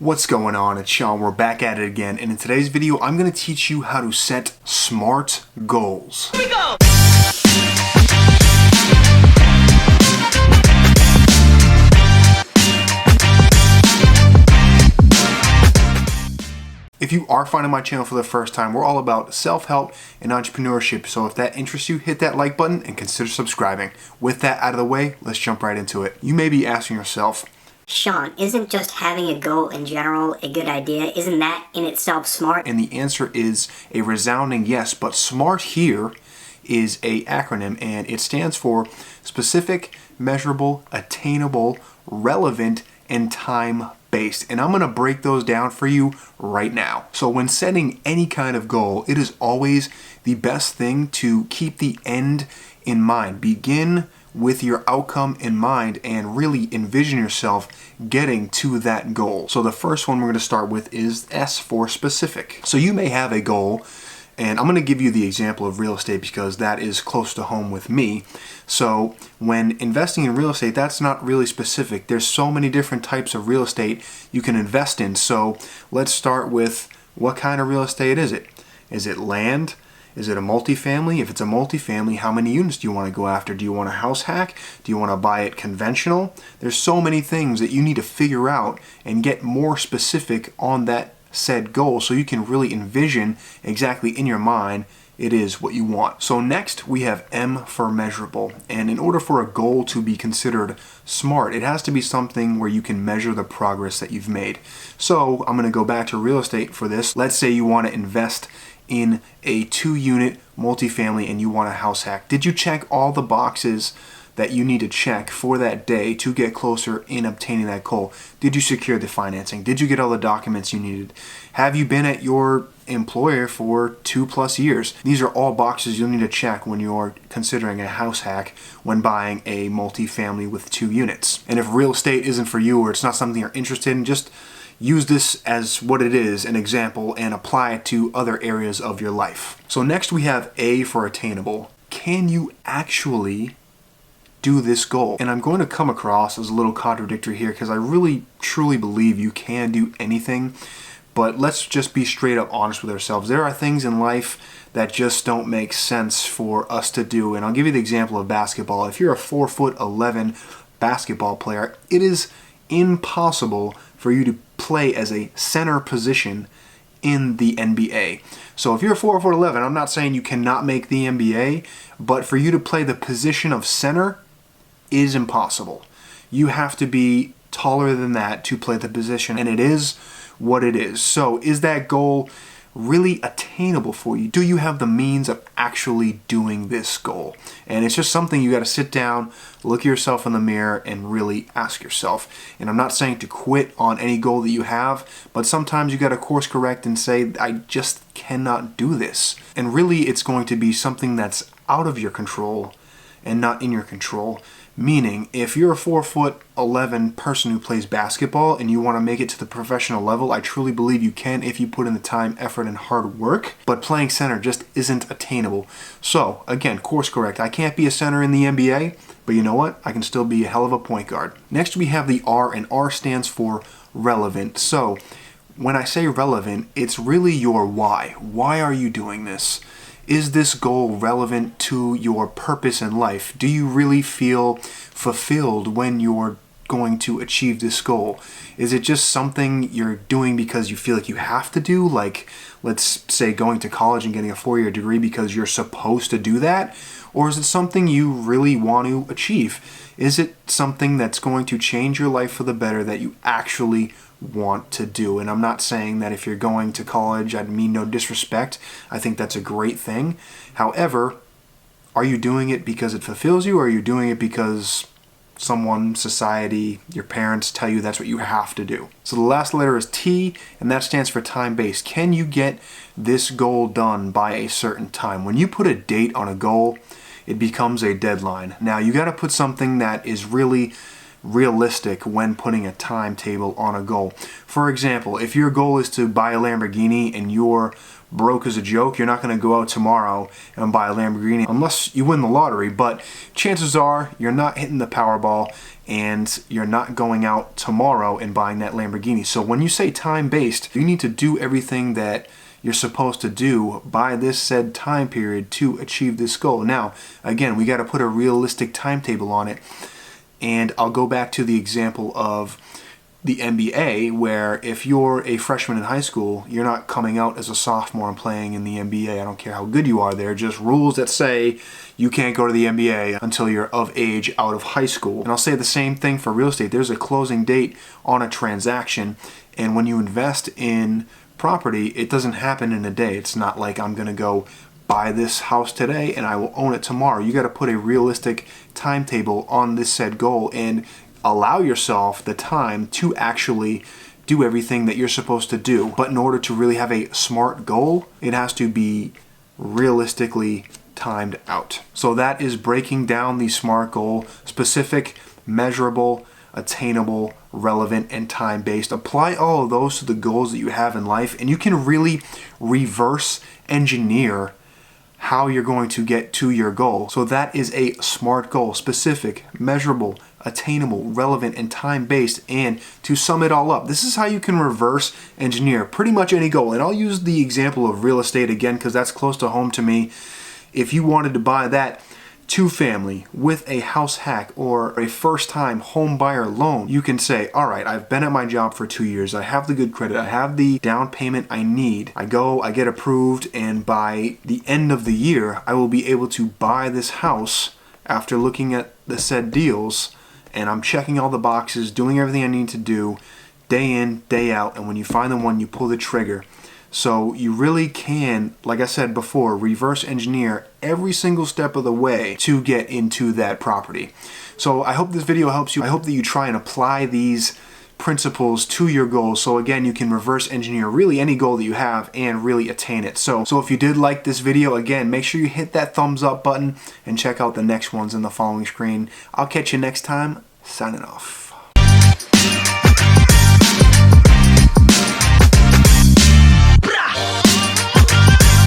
What's going on? It's Sean. We're back at it again, and in today's video I'm going to teach you how to set SMART goals. Here we go! If you are finding my channel for the first time, we're all about self-help and entrepreneurship, so if that interests you, hit that like button and consider subscribing. With that out of the way, let's jump right into it. You may be asking yourself, Sean, isn't just having a goal in general a good idea? Isn't that in itself smart? and the answer is a resounding yes, but SMART here is a acronym, and it stands for specific, measurable, attainable, relevant, and time-based. And I'm going to break those down for you right now. So when setting any kind of goal, it is always the best thing to keep the end in mind. Begin with your outcome in mind and really envision yourself getting to that goal. So the first one we're going to start with is S for specific. So you may have a goal, and I'm going to give you the example of real estate because that is close to home with me. So when investing in real estate, that's not really specific. There's so many different types of real estate you can invest in. So let's start with, what kind of real estate is it? Is it land? Is it a multifamily? If it's a multifamily, how many units do you want to go after? Do you want a house hack? Do you want to buy it conventional? There's so many things that you need to figure out and get more specific on that said goal so you can really envision exactly in your mind it is what you want. So next we have M for measurable. And in order for a goal to be considered SMART, it has to be something where you can measure the progress that you've made. So I'm going to go back to real estate for this. Let's say you want to invest in a 2-unit multifamily and you want a house hack. Did you check all the boxes that you need to check for that day to get closer in obtaining that goal? Did you secure the financing? Did you get all the documents you needed? Have you been at your employer for 2+ years? These are all boxes you'll need to check when you're considering a house hack when buying a multifamily with 2 units. And if real estate isn't for you or it's not something you're interested in, just use this as what it is, an example, and apply it to other areas of your life. So next we have A for attainable. Can you actually do this goal? And I'm going to come across as a little contradictory here because I really truly believe you can do anything, but let's just be straight up honest with ourselves. There are things in life that just don't make sense for us to do, and I'll give you the example of basketball. If you're a 4'11" basketball player, it is impossible for you to play as a center position in the NBA. So if you're 4'11", I'm not saying you cannot make the NBA, but for you to play the position of center is impossible. You have to be taller than that to play the position, and it is what it is. So is that goal really attainable for you? Do you have the means of actually doing this goal? And it's just something you got to sit down, look yourself in the mirror, and really ask yourself. And I'm not saying to quit on any goal that you have, but sometimes you got to course correct and say, I just cannot do this. And really it's going to be something that's out of your control and not in your control. Meaning, if you're a 4'11" person who plays basketball and you want to make it to the professional level, I truly believe you can if you put in the time, effort, and hard work. But playing center just isn't attainable. So, again, course correct. I can't be a center in the NBA, but you know what? I can still be a hell of a point guard. Next we have the R, and R stands for relevant. So, when I say relevant, it's really your why. Why are you doing this? Is this goal relevant to your purpose in life? Do you really feel fulfilled when you're going to achieve this goal? Is it just something you're doing because you feel like you have to do? Like, let's say going to college and getting a 4-year degree because you're supposed to do that? Or is it something you really want to achieve? Is it something that's going to change your life for the better that you actually want to do? And I'm not saying that if you're going to college, I mean no disrespect. I think that's a great thing. However, are you doing it because it fulfills you, or are you doing it because someone, society, your parents tell you that's what you have to do? So the last letter is T, and that stands for time-based. Can you get this goal done by a certain time? When you put a date on a goal, it becomes a deadline. Now you got to put something that is really realistic when putting a timetable on a goal. For example, if your goal is to buy a Lamborghini and you're broke as a joke, you're not going to go out tomorrow and buy a Lamborghini unless you win the lottery, but chances are you're not hitting the Powerball and you're not going out tomorrow and buying that Lamborghini. So when you say time-based, you need to do everything that you're supposed to do by this said time period to achieve this goal. Now, again, we got to put a realistic timetable on it. And I'll go back to the example of the NBA, where if you're a freshman in high school, you're not coming out as a sophomore and playing in the NBA. I don't care how good you are. There are just rules that say you can't go to the NBA until you're of age out of high school. And I'll say the same thing for real estate. There's a closing date on a transaction, and when you invest in property, it doesn't happen in a day. It's not like I'm going to go buy this house today and I will own it tomorrow. You got to put a realistic timetable on this said goal and allow yourself the time to actually do everything that you're supposed to do. But in order to really have a SMART goal, it has to be realistically timed out. So that is breaking down the SMART goal: specific, measurable, attainable, relevant, and time-based. Apply all of those to the goals that you have in life, and you can really reverse engineer how you're going to get to your goal. So that is a SMART goal: specific, measurable, attainable, relevant, and time-based. And to sum it all up, this is how you can reverse engineer pretty much any goal. And I'll use the example of real estate again because that's close to home to me. If you wanted to buy that two-family with a house hack or a first-time home buyer loan, you can say, all right, I've been at my job for 2 years, I have the good credit, I have the down payment I need, I go, I get approved, and by the end of the year, I will be able to buy this house after looking at the said deals, and I'm checking all the boxes, doing everything I need to do, day in, day out, and when you find the one, you pull the trigger. So you really can, like I said before, reverse engineer every single step of the way to get into that property. So I hope this video helps you. I hope that you try and apply these principles to your goals. So again, you can reverse engineer really any goal that you have and really attain it. So if you did like this video, again, make sure you hit that thumbs up button and check out the next ones in the following screen. I'll catch you next time. Signing off.